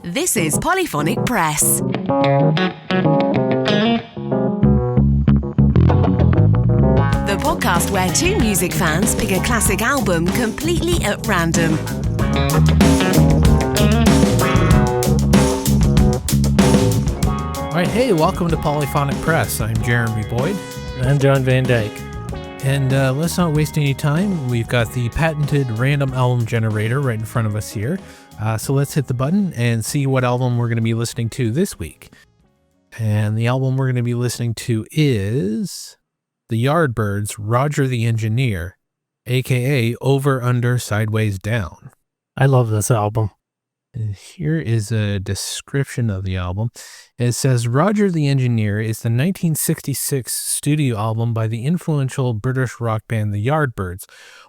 This is Polyphonic Press. The podcast where two music fans pick a classic album completely at random. All right, hey, welcome to Polyphonic Press. I'm Jeremy Boyd. I'm John Van Dyke. And let's not waste any time. We've got the patented random album generator right in front of us here. So let's hit the button and see what album we're going to be listening to this week. And the album we're going to be listening to is the Yardbirds' Roger the Engineer, a.k.a. Over, Under, Sideways, Down. I love this album. Here is a description of the album. It says, Roger the Engineer is the 1966 studio album by the influential British rock band the Yardbirds,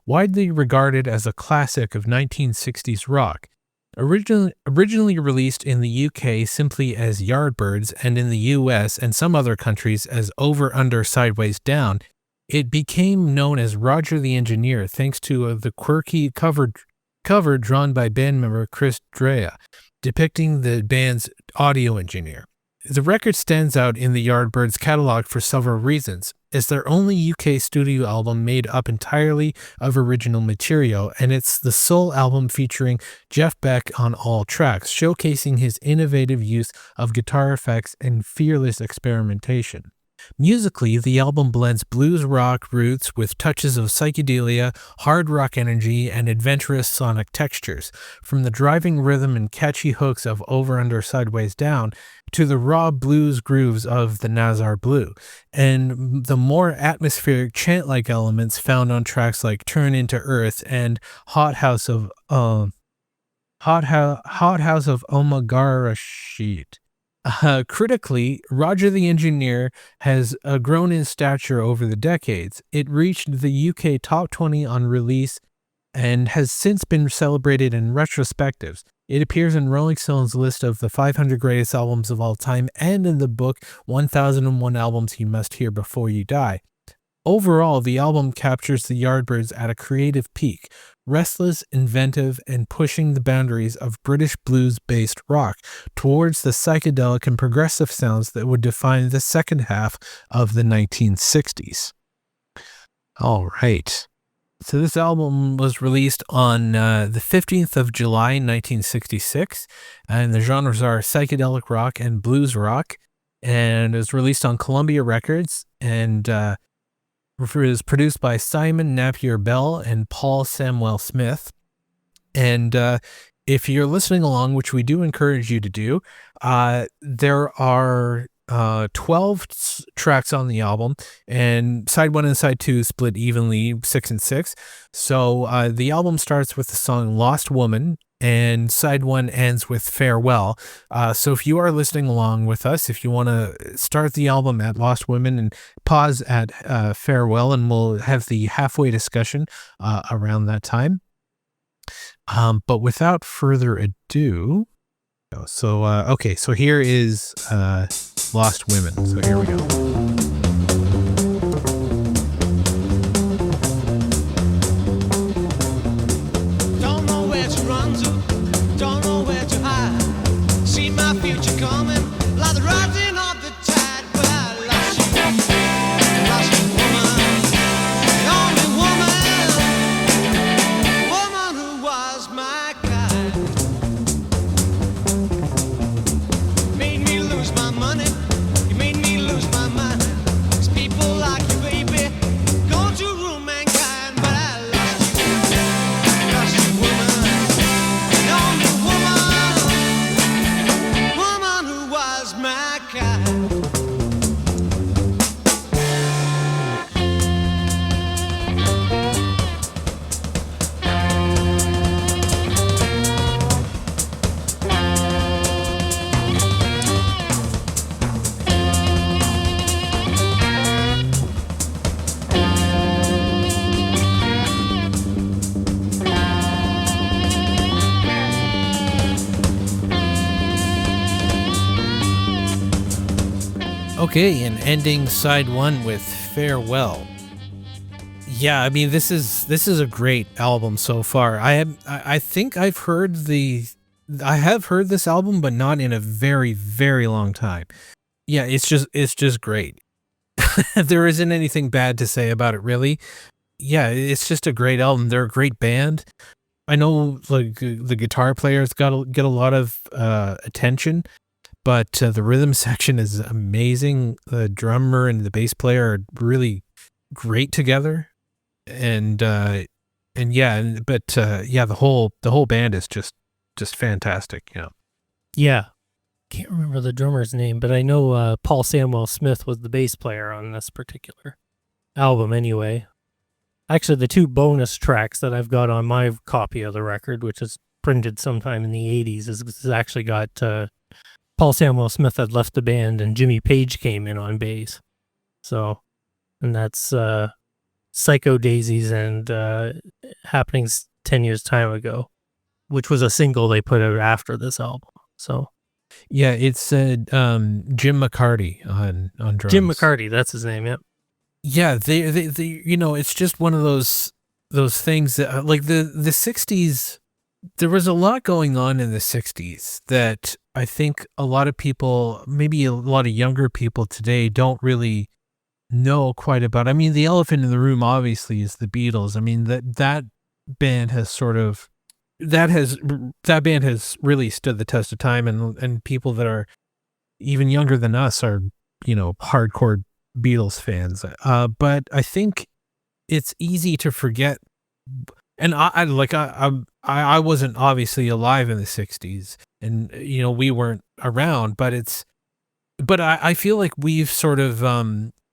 widely regarded as a classic of 1960s rock. Originally released in the UK simply as Yardbirds and in the US and some other countries as Over, Under, Sideways, Down, it became known as Roger the Engineer thanks to the quirky cover drawn by band member Chris Dreja, depicting the band's audio engineer. The record stands out in the Yardbirds' catalog for several reasons. It's their only UK studio album made up entirely of original material, and it's the sole album featuring Jeff Beck on all tracks, showcasing his innovative use of guitar effects and fearless experimentation. Musically, the album blends blues rock roots with touches of psychedelia, hard rock energy, and adventurous sonic textures, from the driving rhythm and catchy hooks of Over, Under, Sideways, Down to the raw blues grooves of the Nazar Blue, and the more atmospheric chant-like elements found on tracks like Turn Into Earth and Hot House of Omagarashit. Critically, Roger the Engineer has grown in stature over the decades. It reached the UK top 20 on release and has since been celebrated in retrospectives. It appears in Rolling Stone's list of the 500 greatest albums of all time and in the book 1001 Albums You Must Hear Before You Die. Overall, the album captures the Yardbirds at a creative peak, restless, inventive, and pushing the boundaries of British blues-based rock towards the psychedelic and progressive sounds that would define the second half of the 1960s. All right. So this album was released on the 15th of July, 1966, and the genres are psychedelic rock and blues rock, and it was released on Columbia Records, and it was produced by Simon Napier Bell and Paul Samwell Smith. And if you're listening along, which we do encourage you to do, there are 12 tracks on the album, and side 1 and side 2 split evenly 6 and 6. So the album starts with the song Lost Woman, and side 1 ends with Farewell. So if you are listening along with us, if you want to start the album at Lost Women and pause at Farewell, and we'll have the halfway discussion around that time. But without further ado, so here is Lost Women. So here we go. Okay, and ending side 1 with Farewell. Yeah, I mean, this is a great album so far. I think I have heard this album, but not in a very, very long time. Yeah, it's just great. There isn't anything bad to say about it, really. Yeah, it's just a great album. They're a great band. I know like the guitar players get a lot of attention, but the rhythm section is amazing. The drummer and the bass player are really great together, and yeah, but yeah, the whole band is just fantastic. Yeah. Yeah. Can't remember the drummer's name, but I know Paul Samuel Smith was the bass player on this particular album anyway. Actually, the two bonus tracks that I've got on my copy of the record, which is printed sometime in the 80s, is actually got Paul Samuel Smith had left the band and Jimmy Page came in on bass. So, and that's Psycho Daisies and Happenings 10 Years Time Ago, which was a single they put out after this album. So, yeah, it's Jim McCarty on drums. Jim McCarty, that's his name, yep. Yeah, they it's just one of those things that like the 60s, there was a lot going on in the 60s that I think a lot of people, maybe a lot of younger people today don't really know quite about. I mean, the elephant in the room obviously is the Beatles. I mean, that band has that band has really stood the test of time, and people that are even younger than us are, hardcore Beatles fans. But I think it's easy to forget. And I wasn't obviously alive in the 60s, and we weren't around, but I feel like we've sort of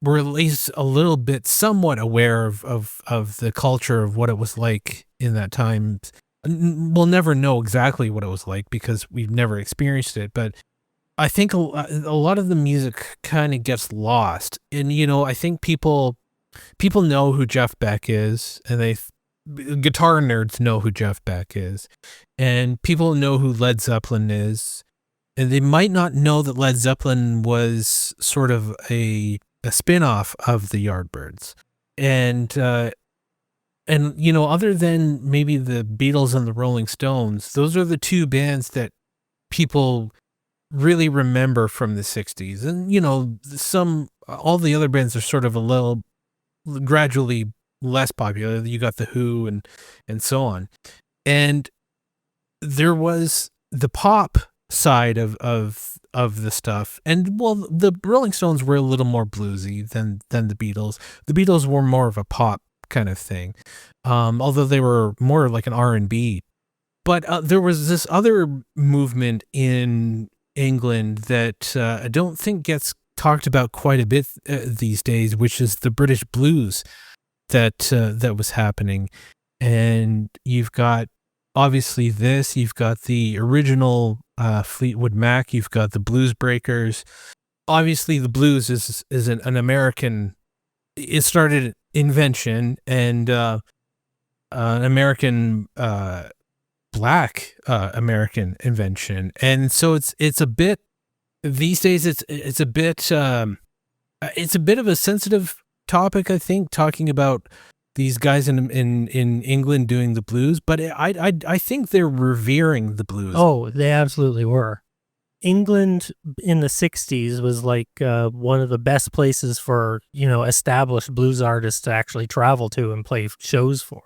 we're at least a little bit somewhat aware of the culture of what it was like in that time. We'll never know exactly what it was like because we've never experienced it, but I think a lot of the music kind of gets lost. And, I think people know who Jeff Beck is, and guitar nerds know who Jeff Beck is, and people know who Led Zeppelin is, and they might not know that Led Zeppelin was sort of a spin-off of the Yardbirds. And other than maybe the Beatles and the Rolling Stones, those are the two bands that people really remember from the 60s. And, all the other bands are sort of a little gradually less popular. You got the Who and so on. And there was the pop side of the stuff. And well, the Rolling Stones were a little more bluesy than the Beatles. The Beatles were more of a pop kind of thing. Although they were more like an R&B. But there was this other movement in England that I don't think gets talked about quite a bit these days, which is the British blues that was happening. And you've got obviously you've got the original Fleetwood Mac, you've got the Blues Breakers. Obviously the blues is an American, it started invention, and an American Black American invention, and so it's a bit these days. It's a bit of a sensitive topic, I think, talking about these guys in England doing the blues. But I think they're revering the blues. Oh, they absolutely were. England in the 60s was like one of the best places for established blues artists to actually travel to and play shows for.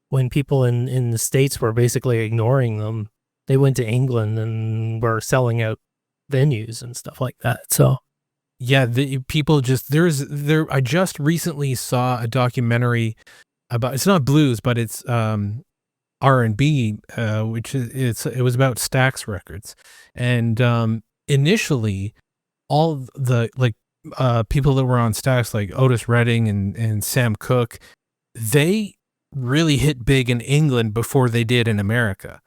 When people in the States were basically ignoring them, they went to England and were selling out venues and stuff like that. So, yeah, the people I just recently saw a documentary about, it's not blues, but it's R&B, which it was about Stax Records. And initially, all the people that were on Stax, like Otis Redding and Sam Cooke, they really hit big in England before they did in America,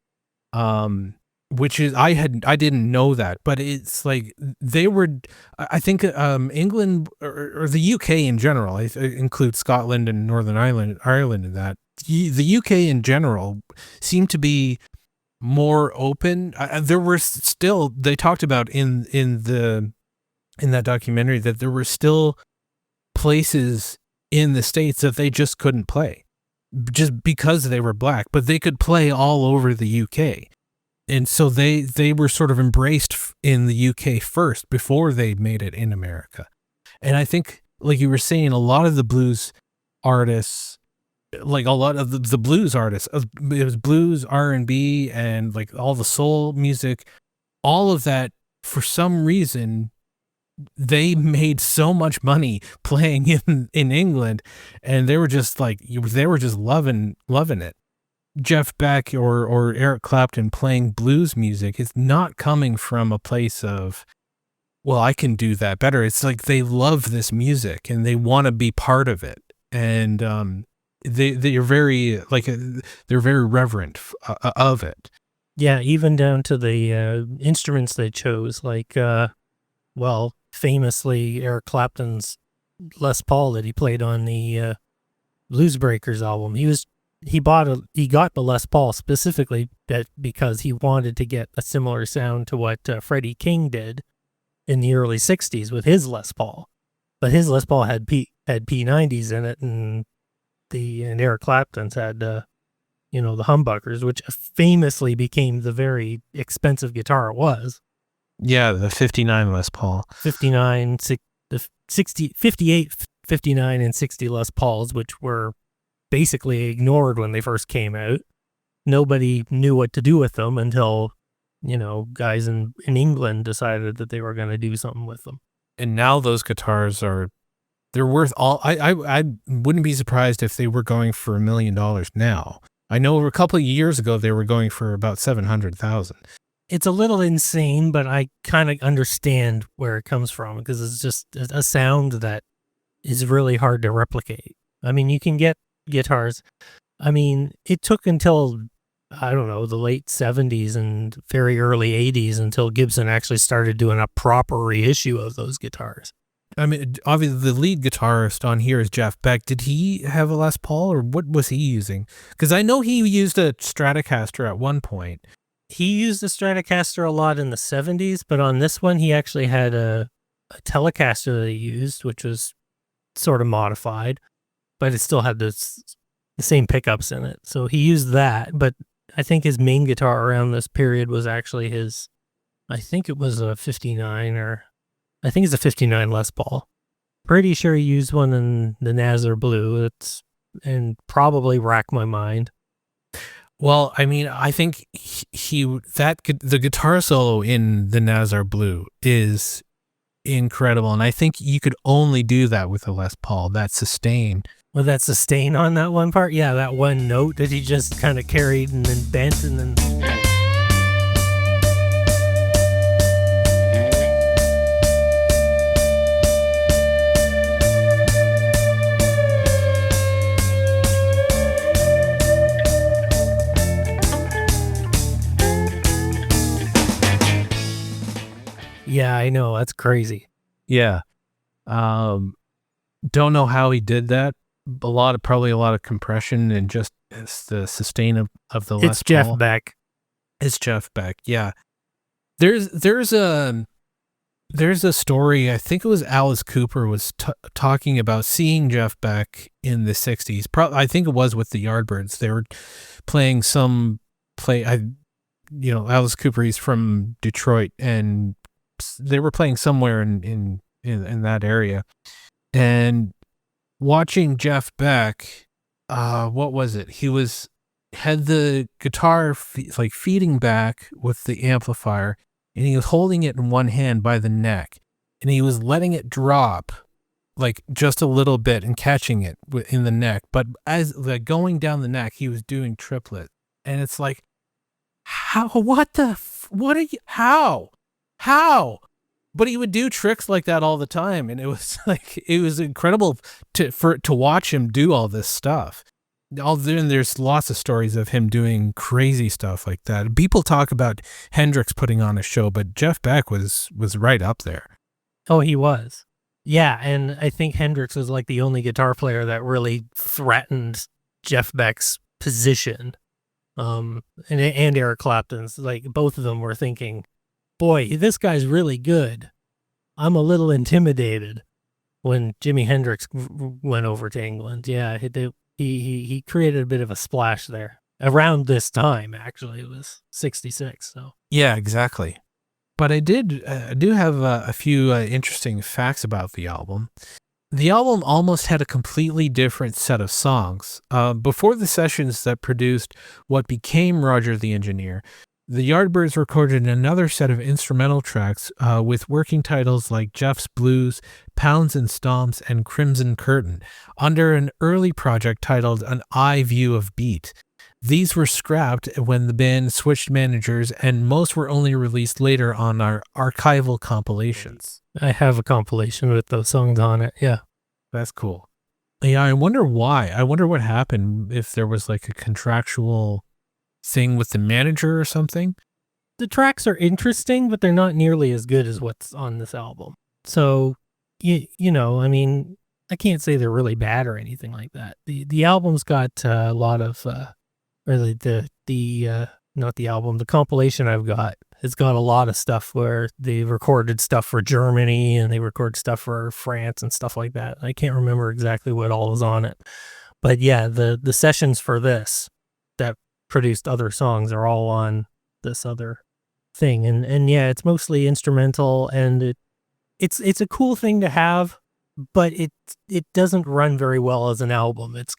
which is I didn't know that, but it's like they were, I think England or the UK in general, I include Scotland and Northern Ireland in that. The UK in general seemed to be more open. There were still, they talked about in that documentary that there were still places in the States that they just couldn't play just because they were black, but they could play all over the UK. And so they were sort of embraced in the UK first before they made it in America. And I think, like you were saying, a lot of the blues artists, like a lot of the blues artists, it was blues, R&B, and like all the soul music, all of that, for some reason, they made so much money playing in England, and they were just loving it. Jeff Beck or Eric Clapton playing blues music is not coming from a place of, well, I can do that better. It's like they love this music and they want to be part of it, and they're very they're very reverent of it. Yeah, even down to the instruments they chose, like famously Eric Clapton's Les Paul that he played on the Blues Breakers album. He got the Les Paul specifically because he wanted to get a similar sound to what Freddie King did in the early 60s with his Les Paul. But his Les Paul had P90s in it, and Eric Clapton's had the humbuckers, which famously became the very expensive guitar it was. Yeah, the 59 Les Paul. 59, 60, 58, 59, and 60 Les Pauls, which were basically ignored when they first came out. Nobody knew what to do with them until, guys in England decided that they were going to do something with them. And now those guitars they're worth all. I wouldn't be surprised if they were going for $1 million now. I know a couple of years ago they were going for about $700,000. It's a little insane, but I kind of understand where it comes from because it's just a sound that is really hard to replicate. I mean, you can get guitars. I mean, it took until, I don't know, the late 70s and very early 80s until Gibson actually started doing a proper reissue of those guitars. I mean, obviously the lead guitarist on here is Jeff Beck. Did he have a Les Paul, or what was he using? Because I know he used a Stratocaster at one point. He used a Stratocaster a lot in the 70s, but on this one he actually had a Telecaster that he used, which was sort of modified, but it still had the same pickups in it. So he used that, but I think his main guitar around this period was actually I think it was a 59, or I think it's a 59 Les Paul. Pretty sure he used one in the Nazar Blue. And probably Rack My Mind. Well, I mean, I think the guitar solo in the Nazar Blue is incredible, and I think you could only do that with a Les Paul. That sustain. Well, that sustain on that one part, yeah, that one note that he just kind of carried and then bent and then. Yeah, I know. That's crazy. Yeah. Don't know how he did that. Probably a lot of compression and just the sustain of the Les Paul. It's Jeff Beck. It's Jeff Beck. Yeah. There's a story. I think it was Alice Cooper was talking about seeing Jeff Beck in the 60s. I think it was with the Yardbirds. They were playing Alice Cooper, he's from Detroit, and they were playing somewhere in that area, and watching Jeff Beck, what was it? He had the guitar feeding back with the amplifier, and he was holding it in one hand by the neck, and he was letting it drop like just a little bit and catching it in the neck. But as going down the neck, he was doing triplet, and it's like, how? But he would do tricks like that all the time, and it was incredible to watch him do all this stuff. There's lots of stories of him doing crazy stuff like that. People talk about Hendrix putting on a show, but Jeff Beck was right up there. Oh, he was. Yeah, and I think Hendrix was like the only guitar player that really threatened Jeff Beck's position. And Eric Clapton's, like, both of them were thinking, boy, this guy's really good. I'm a little intimidated. when Jimi Hendrix went over to England. Yeah, he created a bit of a splash there. Around this time, actually, it was 66. So Yeah, exactly. But I do have a few interesting facts about the album. The album almost had a completely different set of songs. Before the sessions that produced what became Roger the Engineer, the Yardbirds recorded another set of instrumental tracks with working titles like Jeff's Blues, Pounds and Stomps, and Crimson Curtain under an early project titled An Eye View of Beat. These were scrapped when the band switched managers, and most were only released later on our archival compilations. I have a compilation with those songs on it. Yeah. That's cool. Yeah, I wonder why. I wonder what happened, if there was like a contractual thing with the manager or something. The tracks are interesting, but they're not nearly as good as what's on this album. So, you know, I mean, I can't say they're really bad or anything like that. The album's got a lot of, not the album, the compilation I've got, it's got a lot of stuff where they recorded stuff for Germany and they record stuff for France and stuff like that. I can't remember exactly what all was on it. But yeah, the sessions for this that produced other songs are all on this other thing. And yeah, it's mostly instrumental, and it's a cool thing to have, but it doesn't run very well as an album. It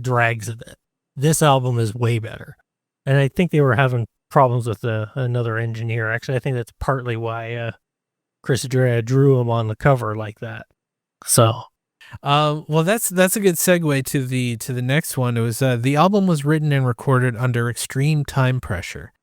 drags a bit. This album is way better. And I think they were having problems with another engineer. Actually, I think that's partly why Chris Dreja drew him on the cover like that. So, well, that's a good segue to the next one. It was the album was written and recorded under extreme time pressure.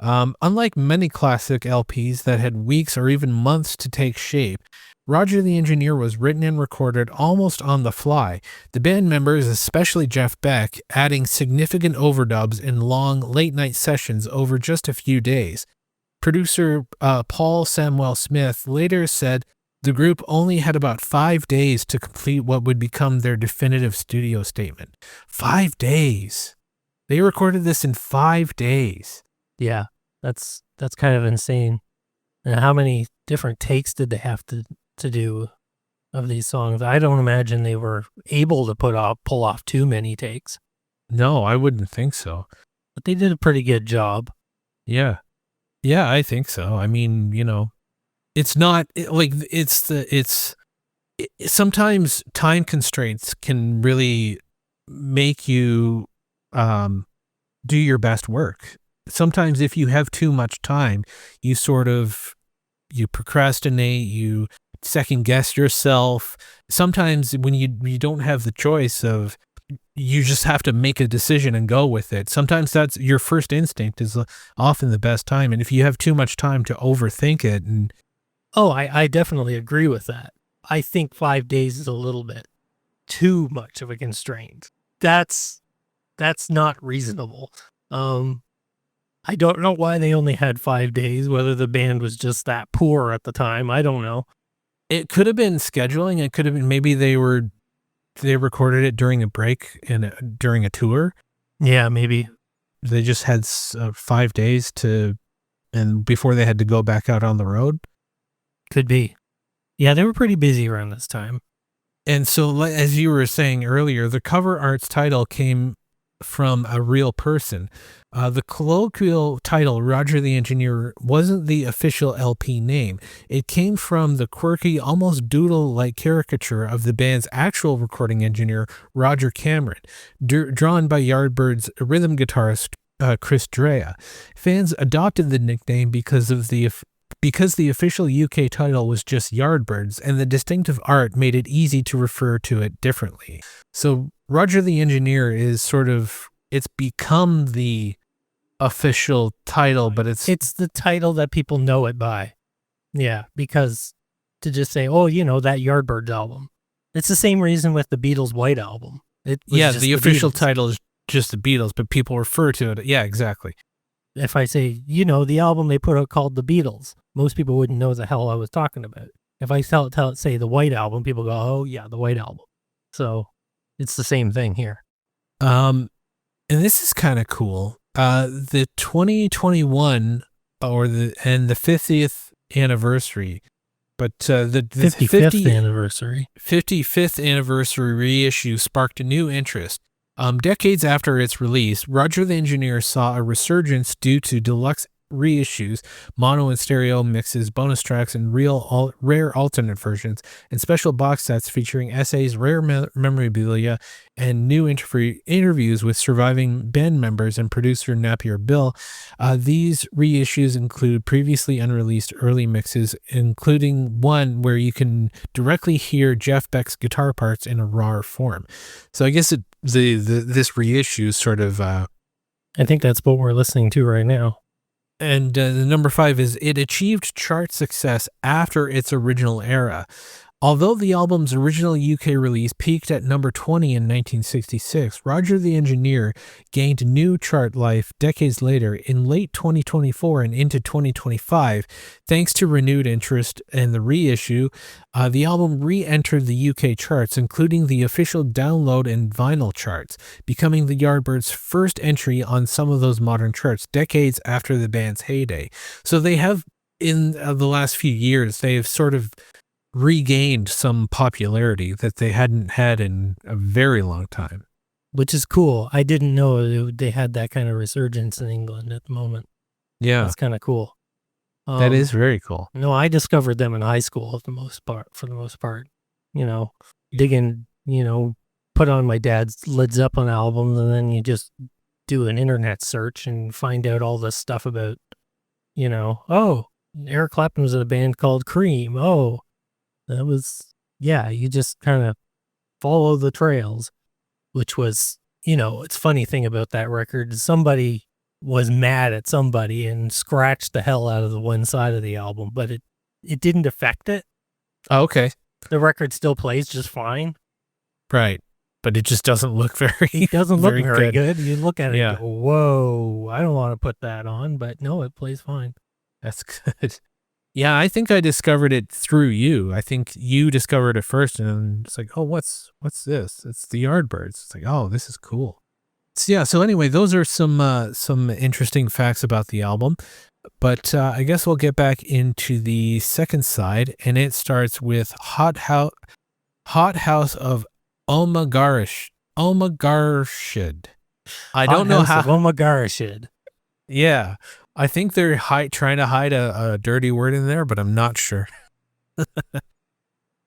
Unlike many classic LPs that had weeks or even months to take shape, Roger the Engineer was written and recorded almost on the fly, the band members, especially Jeff Beck, adding significant overdubs in long, late-night sessions over just a few days. Producer Paul Samuel Smith later said the group only had about 5 days to complete what would become their definitive studio statement. 5 days! They recorded this in 5 days. Yeah, that's kind of insane. And how many different takes did they have to do of these songs? I don't imagine they were able to pull off too many takes. No, I wouldn't think so. But they did a pretty good job. Yeah. Yeah, I think so. I mean, you know, it's not like sometimes time constraints can really make you do your best work. Sometimes if you have too much time, you procrastinate, you second guess yourself. Sometimes when you don't have the choice of, you just have to make a decision and go with it. Sometimes that's your first instinct is often the best time. And if you have too much time to overthink it and... Oh, I definitely agree with that. I think 5 days is a little bit too much of a constraint. That's not reasonable. I don't know why they only had 5 days, whether the band was just that poor at the time. I don't know. It could have been scheduling. It could have been maybe they recorded it during a break and during a tour. Yeah, maybe. They just had 5 days and before they had to go back out on the road. Could be. Yeah, they were pretty busy around this time. And so, as you were saying earlier, the cover art's title came from a real person. The colloquial title, Roger the Engineer, wasn't the official LP name. It came from the quirky, almost doodle-like caricature of the band's actual recording engineer, Roger Cameron, drawn by Yardbirds rhythm guitarist Chris Dreja. Fans adopted the nickname because the official UK title was just Yardbirds, and the distinctive art made it easy to refer to it differently. So Roger the Engineer is it's become the official title, but it's the title that people know it by. Yeah, because to just say, oh, that Yardbirds album. It's the same reason with the Beatles' White Album. The official title is just the Beatles, but people refer to it. Yeah, exactly. If I say, the album they put out called The Beatles, most people wouldn't know the hell I was talking about. If I say the White Album, people go, oh yeah, the White Album. So it's the same thing here. And this is kind of cool. The 2021 and the 50th anniversary But the 55th anniversary. 55th anniversary reissue sparked a new interest. Decades after its release, Roger the Engineer saw a resurgence due to deluxe reissues, mono and stereo mixes, bonus tracks, and rare alternate versions, and special box sets featuring essays, rare memorabilia, and new interviews with surviving band members and producer Napier Bill. These reissues include previously unreleased early mixes, including one where you can directly hear Jeff Beck's guitar parts in a raw form. So I guess this reissue is sort of... I think that's what we're listening to right now. And the number 5 is it achieved chart success after its original era. Although the album's original UK release peaked at number 20 in 1966, Roger the Engineer gained new chart life decades later in late 2024 and into 2025. Thanks to renewed interest in the reissue, the album re-entered the UK charts, including the official download and vinyl charts, becoming the Yardbirds' first entry on some of those modern charts decades after the band's heyday. So they have, in the last few years, they have sort of regained some popularity that they hadn't had in a very long time. Which is cool. I didn't know they had that kind of resurgence in England at the moment. Yeah. That's kind of cool. That is very cool. No, I discovered them in high school for the most part. Digging, put on my dad's Led Zeppelin albums, and then you just do an internet search and find out all this stuff about, Eric Clapton was in a band called Cream. Oh, that was, you just kind of follow the trails, which was, it's funny thing about that record. Somebody was mad at somebody and scratched the hell out of the one side of the album, but it didn't affect it. Oh, okay. The record still plays just fine. Right. But it just doesn't look It doesn't look very good. You look at it and go, whoa, I don't want to put that on, but no, it plays fine. That's good. Yeah, I think I discovered it through you. I think you discovered it first, and then it's like, oh, what's this? It's the Yardbirds. It's like, oh, this is cool. So anyway, those are some interesting facts about the album. But I guess we'll get back into the second side, and it starts with Hot House of Omagarshid. I don't know how. Omagarshid. Yeah. I think they're trying to hide a dirty word in there, but I'm not sure.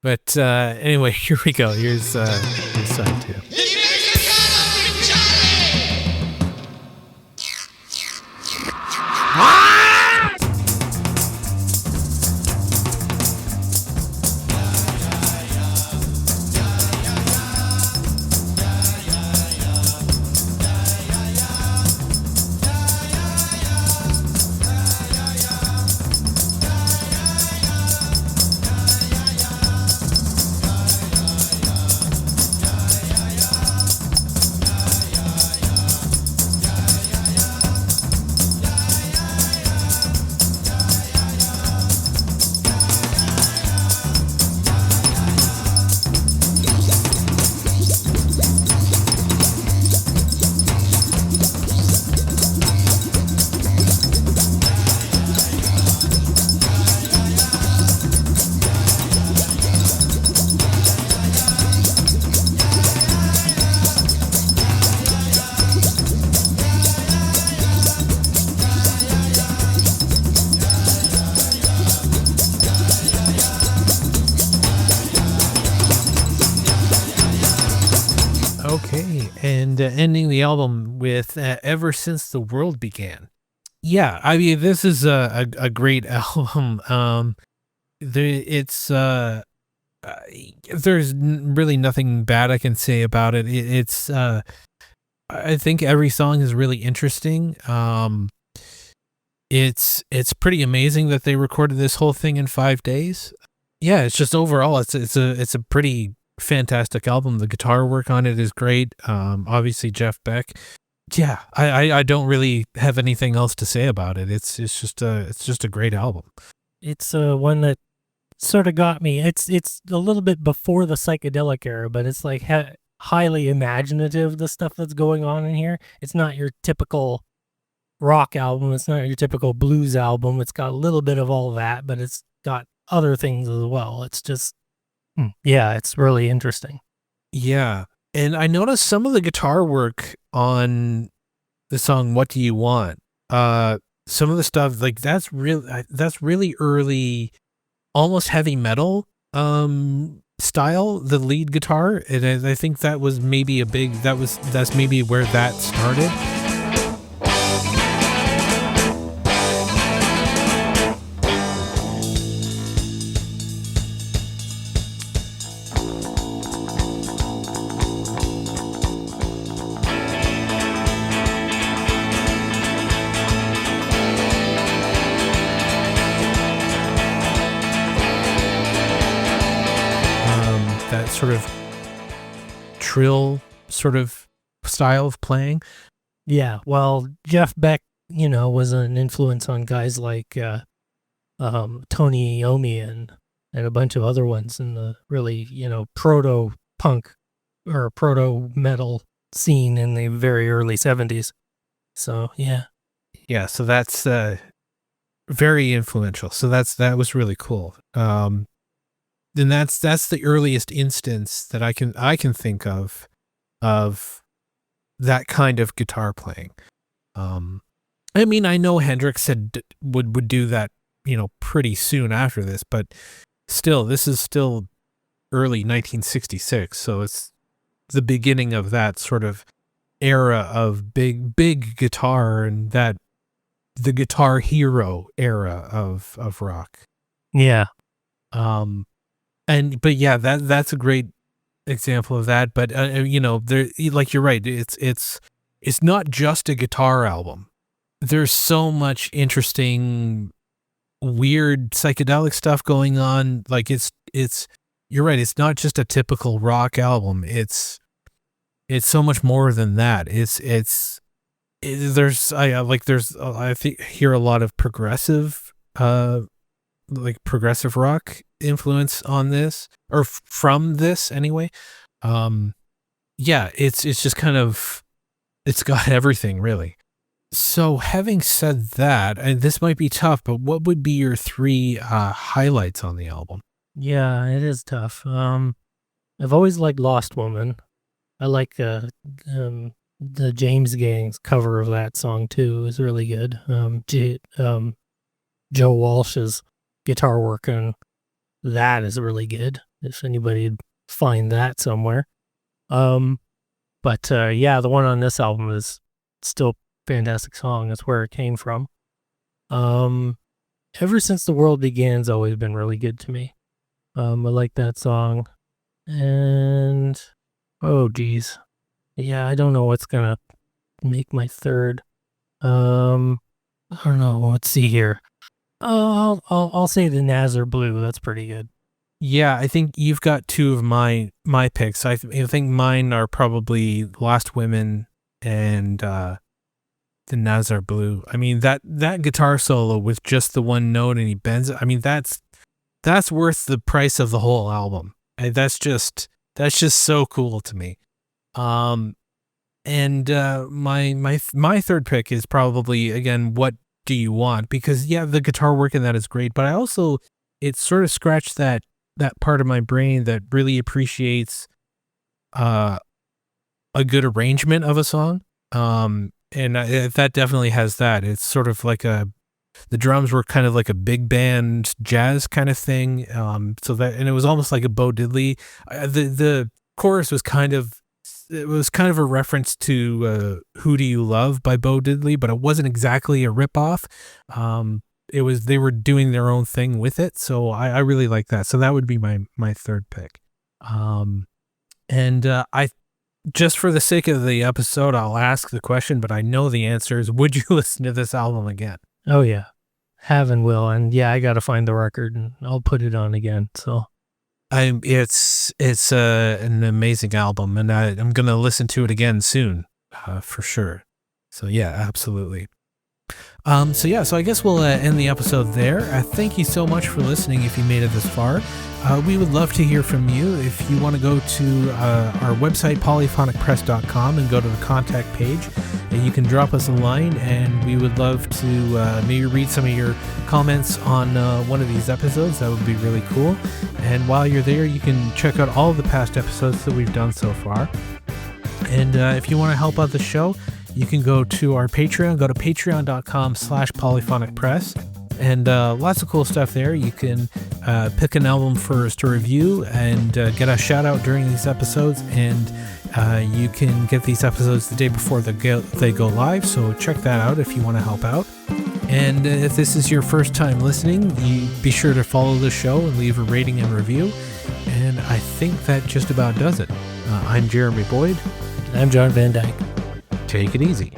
But anyway, here we go. Here's side 2. Okay, and ending the album with Ever Since the World Began. Yeah, I mean, this is a great album. There's really nothing bad I can say about it. It's I think every song is really interesting. It's pretty amazing that they recorded this whole thing in 5 days. Yeah, it's just overall, it's a pretty fantastic album. The guitar work on it is great. Obviously Jeff Beck. Yeah, I don't really have anything else to say about it. It's just a great album. It's one that sort of got me. It's a little bit before the psychedelic era, but it's like highly imaginative, the stuff that's going on in here. It's not your typical rock album. It's not your typical blues album. It's got a little bit of all that, but it's got other things as well. It's just, yeah, it's really interesting. Yeah. And I noticed some of the guitar work on the song "What Do You Want." Some of the stuff like that's really early, almost heavy metal style. The lead guitar, and I think that was maybe that's maybe where that started. That sort of trill sort of style of playing. Yeah, well, Jeff Beck, was an influence on guys like Tony Iommi and a bunch of other ones in the really, proto-punk or proto-metal scene in the very early 70s. So, yeah. Yeah, so that's very influential. So that was really cool. And that's the earliest instance that I can think of that kind of guitar playing. I mean, I know Hendrix would do that, pretty soon after this, but still, this is still early 1966, so it's the beginning of that sort of era of big guitar, and that the guitar hero era of rock. Yeah. But yeah, that's a great example of that. But there, like, you're right. It's not just a guitar album. There's so much interesting, weird psychedelic stuff going on. Like you're right. It's not just a typical rock album. It's so much more than that. I think hear a lot of progressive rock influence on this, or from this anyway. Yeah, it's just kind of, it's got everything really. So having said that, and this might be tough, but what would be your 3 highlights on the album? Yeah, it is tough. I've always liked Lost Woman. I like the James Gang's cover of that song too. Is really good. Joe Walsh's guitar work on that is really good. If anybody'd find that somewhere. But yeah, the one on this album is still a fantastic song. That's where it came from. Ever Since the World Began's always been really good to me. I like that song. And oh geez. Yeah, I don't know what's gonna make my third. I don't know. Let's see here. I'll say the Nazar Blue. That's pretty good. Yeah, I think you've got 2 of my picks. I think mine are probably Lost Women and the Nazar Blue. I mean, that guitar solo with just the one note and he bends it. I mean, that's worth the price of the whole album. And that's just so cool to me. And my third pick is probably, again, What Do You Want? Because yeah, the guitar work in that is great, but it sort of scratched that part of my brain that really appreciates a good arrangement of a song. And that definitely has that. It's sort of like the drums were kind of like a big band jazz kind of thing. And it was almost like a Bo Diddley. The chorus was kind of a reference to Who Do You Love by Bo Diddley, but it wasn't exactly a ripoff. They were doing their own thing with it. So I really like that. So that would be my third pick. I, just for the sake of the episode, I'll ask the question, but I know the answer is, would you listen to this album again? Oh yeah, have and will. And yeah, I got to find the record and I'll put it on again. So it's an amazing album, and I'm going to listen to it again soon, for sure. So yeah, absolutely. So I guess we'll end the episode there. Thank you so much for listening if you made it this far. We would love to hear from you. If you want to go to our website, polyphonicpress.com, and go to the contact page, and you can drop us a line, and we would love to maybe read some of your comments on one of these episodes. That would be really cool. And while you're there, you can check out all of the past episodes that we've done so far. And if you want to help out the show, you can go to our Patreon. Go to patreon.com/polyphonicpress. And lots of cool stuff there. You can pick an album for us to review and get a shout out during these episodes. And you can get these episodes the day before they go live. So check that out if you want to help out. And if this is your first time listening, you be sure to follow the show and leave a rating and review. And I think that just about does it. I'm Jeremy Boyd. And I'm John Van Dyke. Take it easy.